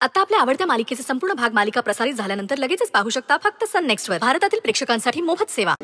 आता आपल्या आवडत्या मालिकेचे संपूर्ण भाग मालिका प्रसारित झाल्यानंतर लगेचच पाहू शकता फक्त सन नेक्स्ट वर. भारतातील प्रेक्षकांसाठी मोफत सेवा.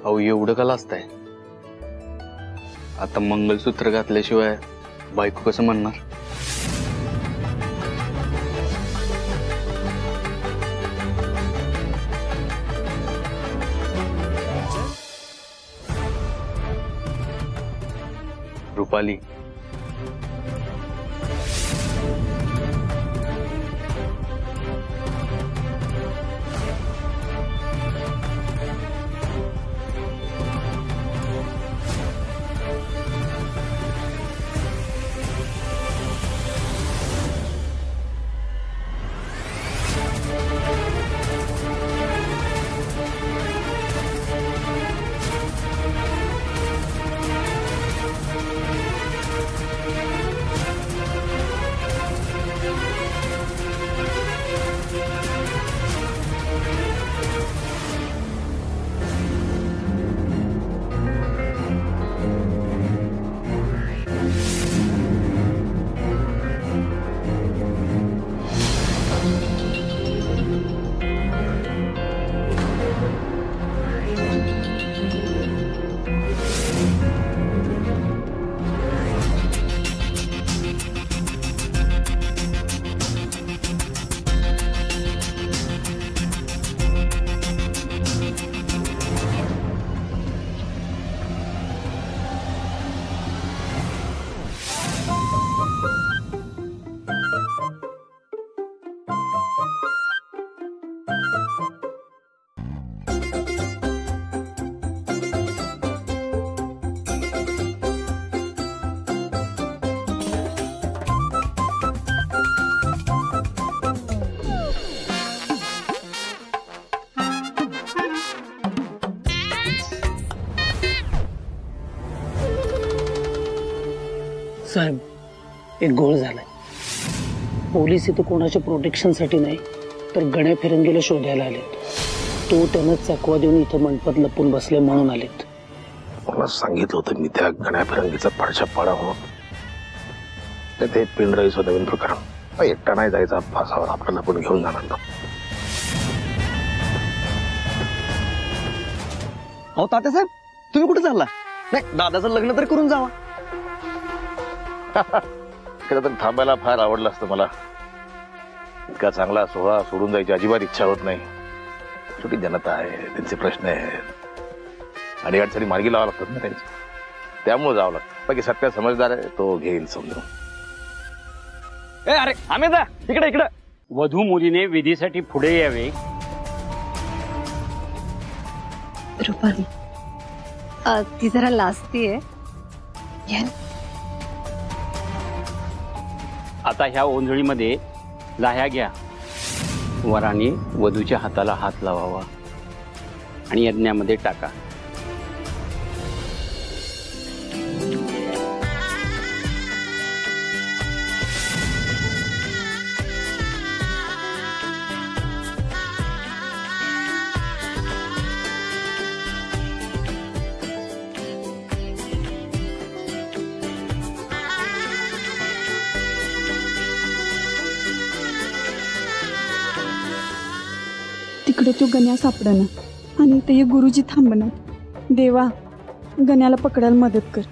अहो एवढं का लाजताय? आता मंगलसूत्र घातल्याशिवाय बायको कसं म्हणणार? रुपाली, साहेब एक गोळ झालाय. पोलीस इथं कोणाच्या प्रोटेक्शन साठी नाही तर गण्या फिरंगीला शोधायला आलेत. तो त्यानं चकवा देऊन इथं मंडपात लपून बसले म्हणून आलेत. मला सांगितलं होतं मी त्या गण्या फिरंगीचा पडछा पाडा हो. ते पिंडराईचं नवीन प्रकरण. एकटा नाही जायचा, फासावर आपल्याला पण घेऊन जाणार ना. अहो तात्यासाहेब तुम्ही कुठे चालला? नाही दादाचं लग्न तर करून जावा. खरं तर थांबायला फार आवडलं असतं मला. इतका चांगला सोहळा सोडून जायची अजिबात इच्छा होत नाही. छोटी जनता आहे, त्यांचे प्रश्न आहेत आणि अडचणी मार्गी लावा लागतात ना त्यांची. त्यामुळे जावं लागतं. बाकी सत्या समजदार आहे, तो घेईल समजून. अरे आम्ही जा इकडे इकडे. वधू मुलीने विधीसाठी पुढे यावे. रुपाली ती जरा लाजतीये. आता ह्या ओंजळीमध्ये लाह्या घ्या. वराने वधूच्या हाताला हात लावावा आणि यज्ञामध्ये टाका. तिकडे तो गण्या सापडना आणि ते गुरुजी थांबणार. देवा गण्याला पकडायला मदत कर.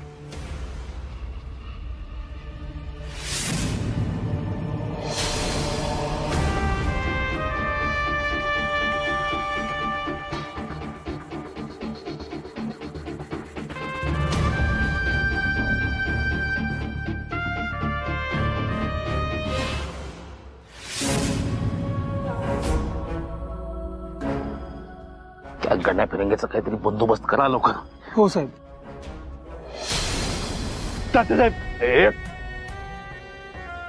त्या गण्या फिरंगीचा काहीतरी बंदोबस्त करा लवकर. हो साहेब. तात्यासाहेब,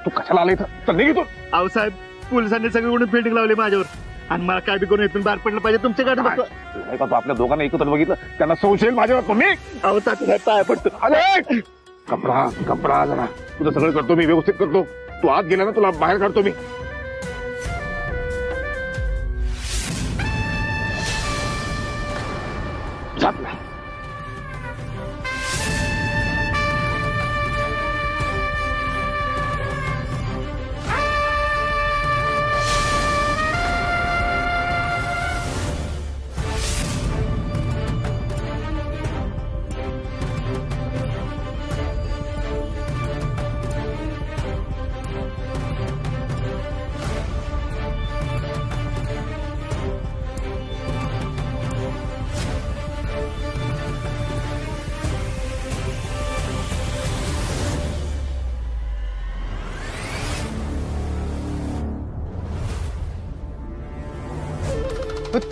तू कशाला आला इथं? चल निघ इथून. अहो साहेब, पोलिसांनी सगळीकडून फिल्डिंग लावली माझ्यावर आणि मला काय बी करून इथून बाहेर पडलं पाहिजे तुमच्याकडे. नाही का तू आपल्या दोघांना एकत्र बघितलं, त्यांना संशय येईल माझ्यावर. तुम्ही अहो तात्यासाहेब पाया पडतो. अरे कपडा कपडा जरा तुझं सगळं करतो मी, व्यवस्थित करतो. तू आत गेला ना तुला बाहेर काढतो मी.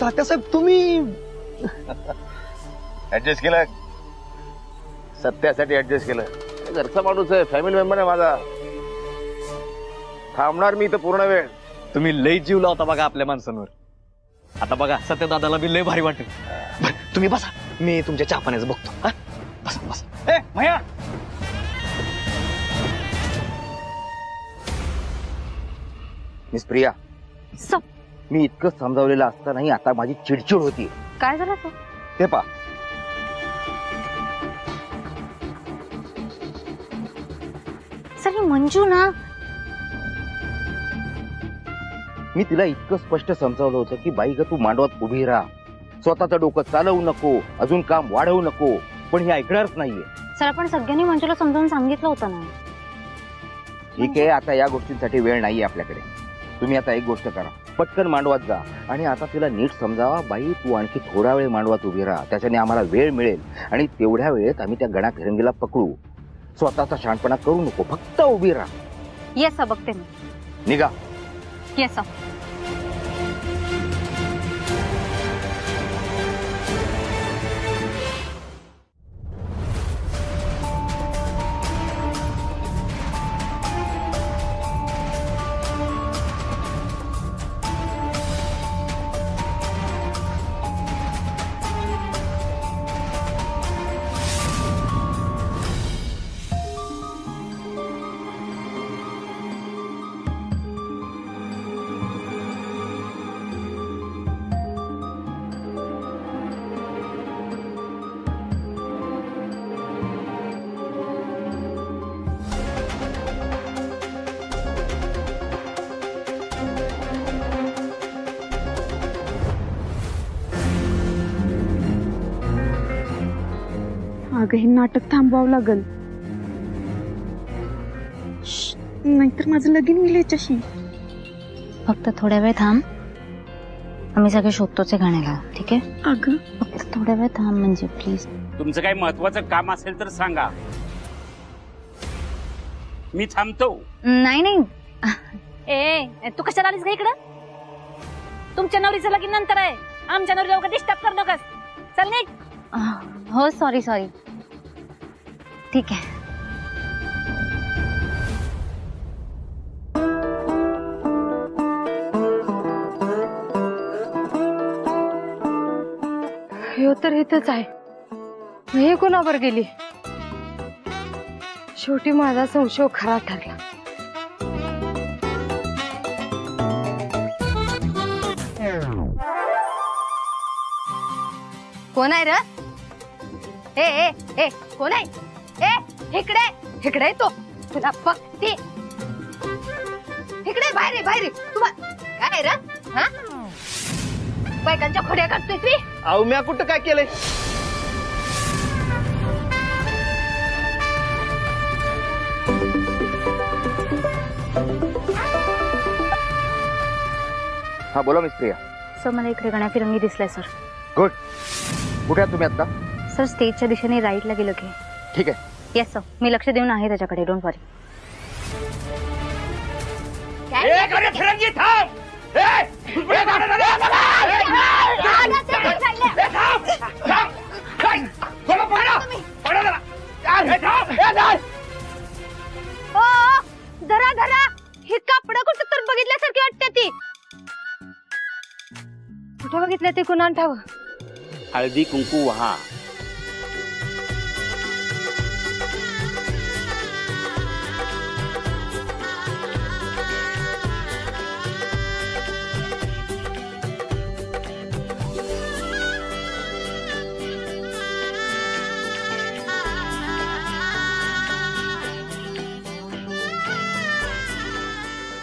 तात्यासाहेब तुम्ही ऍडजस्ट केलं, सत्यासाठी ऍडजस्ट केलं. घरचा माणूस आहे, फॅमिली मेंबर आहे माझा. थांबणार मी इथं पूर्ण वेळ. तुम्ही लय जीव लावता बघा आपल्या माणसांवर. आता बघा सत्यदादाला बी लय भारी वाटेल. तुम्ही बसा, मी तुमच्या चहा पाण्याचं बघतो. हा बसा बसा. ए भैया, मिस प्रिया, मी इतकं समजावलेलं असतानाही आता माझी चिडचिड होती. काय झालं ते पा, सर मंजू ना, मी तिला इतकं स्पष्ट समजावलं होतं की बाई ग तू मांडवात उभी राहा, स्वतःचं डोकं चालवू नको, अजून काम वाढवू नको, पण हे ऐकणारच नाहीये. सर आपण सगळ्यांनी मंजूला समजावून सांगितलं होतं ना. ठीक आहे, आता या गोष्टींसाठी वेळ नाहीये आपल्याकडे. तुम्ही आता एक गोष्ट करा, पटकन मांडवात जा आणि आता तिला नीट समजावा, बाई तू आणखी थोडा वेळ मांडवात उभी राहा, त्याच्याने आम्हाला वेळ मिळेल आणि तेवढ्या वेळेत आम्ही त्या गणा फिरंगीला पकडू. स्वतःचा शहाणपणा करू नको, फक्त उभी राहा. येस सर, बघते मी. निघा. Yes sir. अगं हे नाटक थांबवावं लागल, नाहीतर माझं लगीन होईल याच्याशी. फक्त थोड्या वेळ थांब, आम्ही सगळे शोधतोच आहे गाण्याला. ठीक आहे अगं फक्त थोड्या वेळ थांब म्हणजे प्लीज. तुमचं काही महत्वाचं काम असेल तर सांगा, मी थांबतो. नाही नाही. ए तू कशाला आलीस का इकडं? तुमच्या नवरीचं लगीन नंतर आहे, आमच्या नवरीला डिस्टर्ब करू नकोस. चल निघ. हो सॉरी सॉरी. ठीक आहे. हे तर इथंच आहे, हे कोणावर गेली? शेवटी माझा संशय खरा ठरला. कोण आहे र? ए ए ए कोण आहे? ए इकडे इकडे तो तुला बघते. इकडे बाहेर बाहेर. तू काय र? हा बायकांच्या खोड्या काढतोय मी. अहो म्या कुठं काय केलंय? हा बोला मिस प्रिया. सर मला इकडे गण्या फिरंगी दिसलाय सर. गुड. कुठे आहात तुम्ही आता? सर स्टेजच्या दिशेने राईटला गेलो की. ठीक आहे. येस सर, मी लक्ष देऊन आहे त्याच्याकडे. डोंट वरी. फिरंगी थांब. कुठं बघितलं ते कुणाला ठाव. हळदी कुंकू वहा.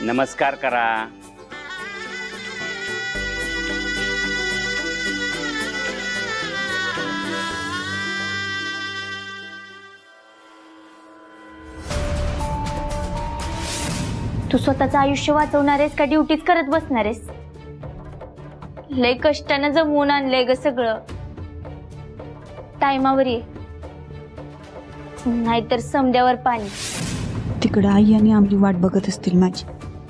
नमस्कार करा. तू स्वतःचं आयुष्य वाचवणार आहेस का ड्युटीच करत बसणार आहेस? लय कष्टानं जमवून आणलंय ग सगळं. टायमावर ये, नाहीतर समद्यावर पाणी. तिकडं आई आणि आमची वाट बघत असतील माझी.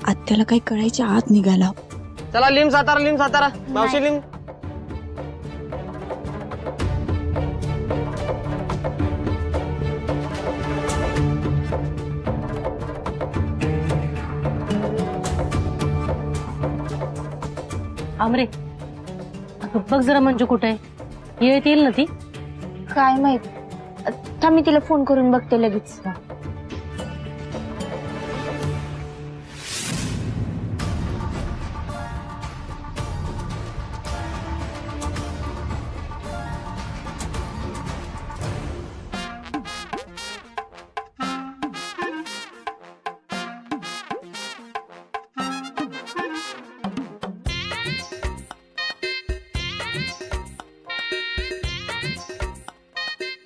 आत्याला काही कळायच्या आत निघाला. चला लिम सातारा मावशी लिम. आमरे बघ जरा मंजू कुठे येईल ना ती. काय माहित, थांब मी तिला फोन करून बघते लगेच.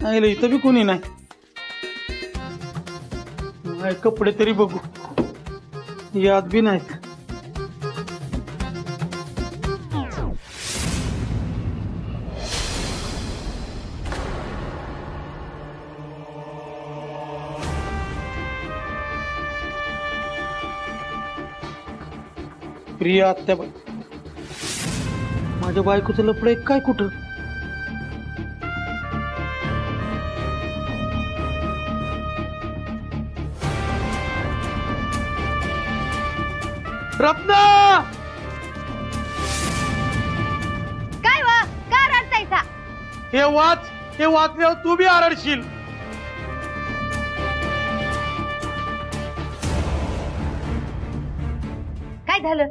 नाही इथं बी कोणी नाही. कपडे तरी बघू, याद बी नाहीत. प्रिया आत्याबाई, माझ्या बायकोचं लफडं एक काय कुठं? रत्ना, काय वा का रडतायसा? हे वाचल्यावर तू बी आरडशील. काय झालं?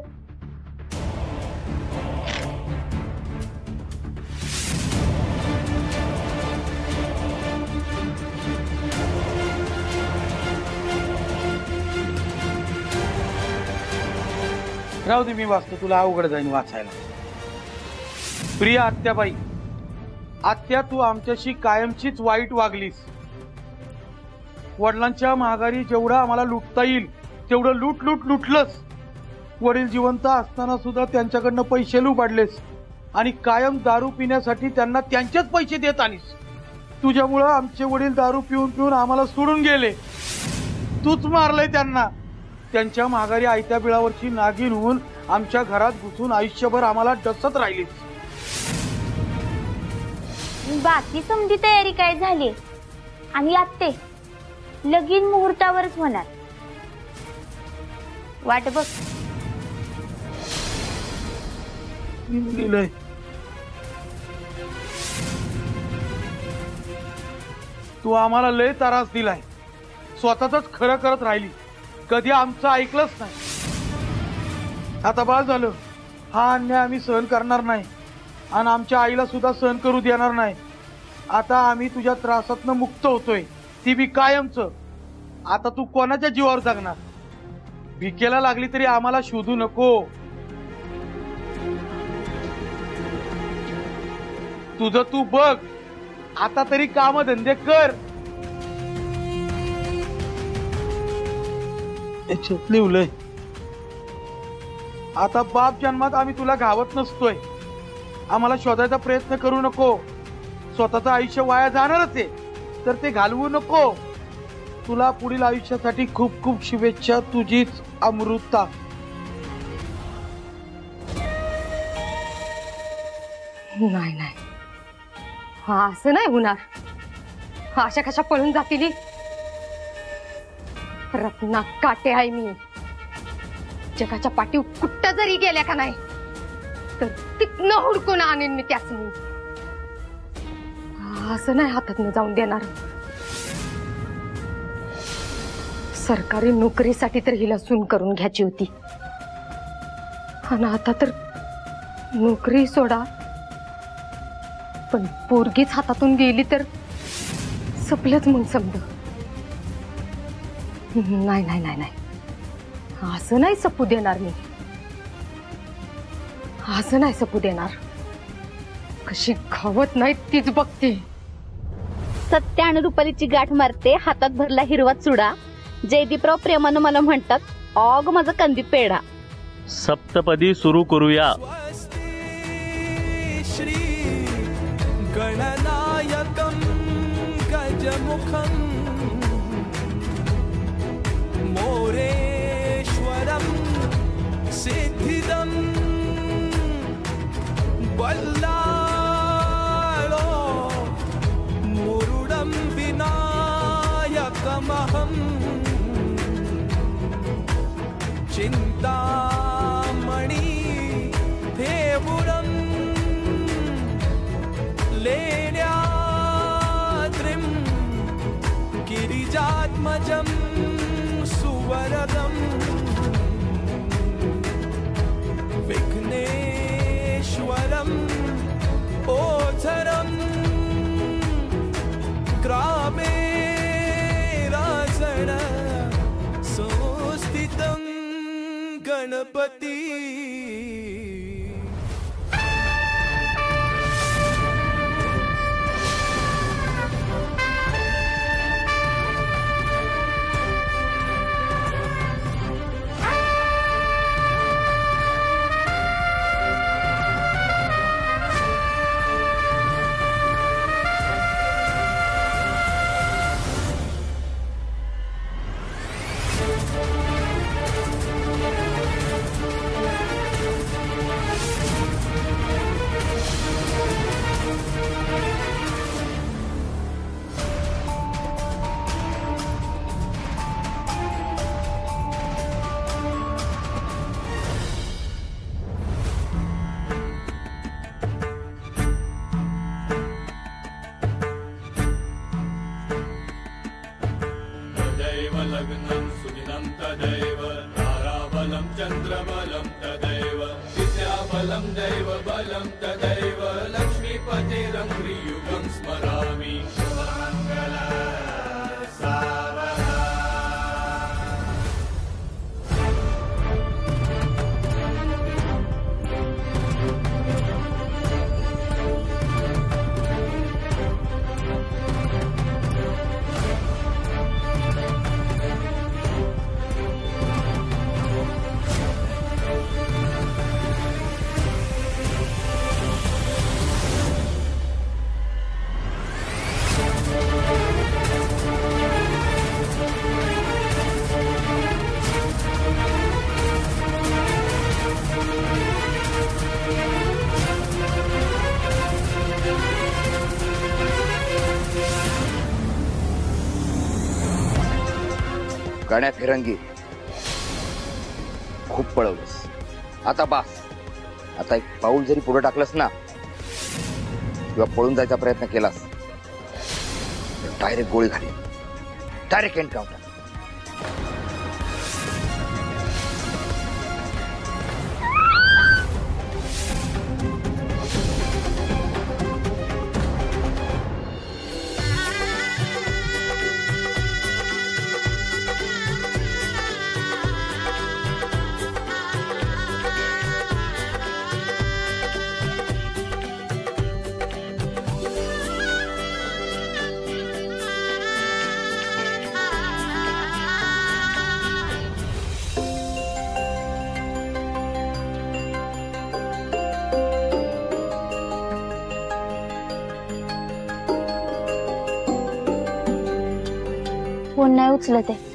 राहू दे, मी वाचतो, तुला अवघड जाईन वाचायला. प्रिया आत्याबाई, आत्या तू आमच्याशी कायमचीच वाईट वागलीस. वडिलांच्या माघारी जेवढं आम्हाला लुटता येईल तेवढं लुटलंस. वडील जिवंत असताना सुद्धा त्यांच्याकडनं पैसे लुबाडलेस आणि कायम दारू पिण्यासाठी त्यांना त्यांचेच पैसे देत आलीस. तुझ्यामुळं आमचे वडील दारू पिऊन पिऊन आम्हाला सोडून गेले. तूच मारलंय त्यांना. त्यांच्या माघारी आयत्या बिळावरची नागिन होऊन आमच्या घरात घुसून आयुष्यभर आम्हाला डसत राहिलीस. बाकी समधी तयारी काय झाली आणि आत्ते लगीन मुहूर्तावरच होणार. वाट बघ. तू आम्हाला लय त्रास दिलाय. स्वतःच खरं करत राहिली, कधी आमचं ऐकलंच नाही. आता बाळ झालं. हा अन्याय आम्ही सहन करणार नाही आणि आमच्या आईला सुद्धा सहन करू देणार नाही. आता आम्ही तुझ्या त्रासातनं मुक्त होतोय, ती बी कायमचं. आता तू कोणाच्या जीवावर जगणार? भिकेला लागली तरी आम्हाला शोधू नको. तुझं तू बघ. आता तरी काम धंदे कर. याच्यात लिवलंय, आता बाप जन्मात आम्ही तुला घावत नसतोय. आम्हाला शोधायचा प्रयत्न करू नको. स्वतःचं आयुष्य वाया जाणारच आहे तर ते घालवू नको. तुला पुढील आयुष्यासाठी खूप खूप शुभेच्छा. तुझीच अमृता. नाही, हा असं नाही होणार. हा अशा कशा पळून जातील? रत्ना काटे आहे मी. जगाच्या पाठीव कुठं जरी गेल्या का नाही तर तिथनं हुडकून आणेन मी त्यासनी. असं नाही हातातनं जाऊन देणार. सरकारी नोकरीसाठी तर हिला सून करून घ्यायची होती, आणि आता तर नोकरी सोडा, पण पोरगीच हातातून गेली तर सपलंच मग समज. नाही नाही नाही नाही, असं नाही सपू देणार मी. असं नाही सपू देणार. कशी खावत नाही तीच बघते. सत्य आणि रुपालीची गाठ मारते हातात भरला हिरवा चुडा. जयदीपराव प्रेमानं मला म्हणतात, ऑग माझा कंदी पेढा. सप्तपदी सुरू करूया. श्री गणनायकं गजमुखं मोरेश्वरं सिद्धिदं बल्लाळो मुरुडं विनायकमहं चिंतामणि देवुरं लेण्याद्रिं गिरिजात्मजं सुवरदं विघ्नेश्वरं ओझरं ग्रामे राजन संस्थितं गणपती. लग्नं सुदिनं तदैव ताराबलं चन्द्रबलं तदैव विद्याबलं दैवबलं तदैव लक्ष्मीपतिरङ्घ्रियुगं स्मरामि. शुभमङ्गल सावधान. गण्या फिरंगी, खूप पळवलंस, आता बास. आता एक पाऊल जरी पुढे टाकलंस ना किंवा पळून जायचा प्रयत्न केलास तर डायरेक्ट गोळी घाली, डायरेक्ट एन्काउंटर. फोन नाही उचलत आहे.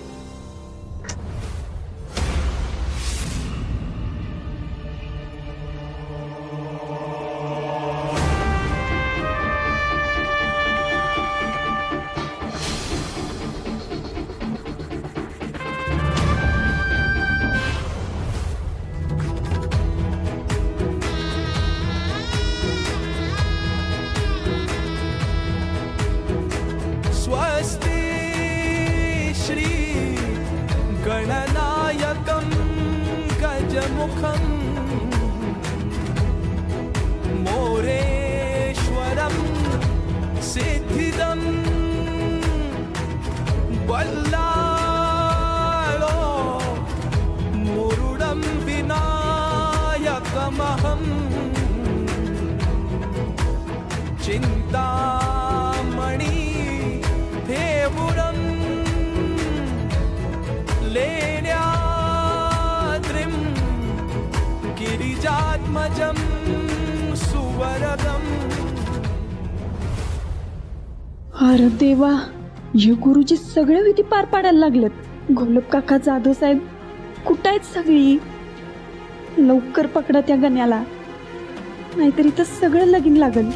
मुखम मोरेश्वरम सिद्धिदम बल्लाळो मुरुडम विनायकमहम चिंतामणि देवुरम लेण्याद्रिम गिरिजात्मजम सुवरगम. अरे देवा, हे गुरुजी सगळे विधी पार पाडायला लागलेत. गोलब काका, जाधव साहेब कुठं आहेत सगळी? लवकर पकडा त्या गण्याला, नाहीतर इथं सगळं लगीन लागल.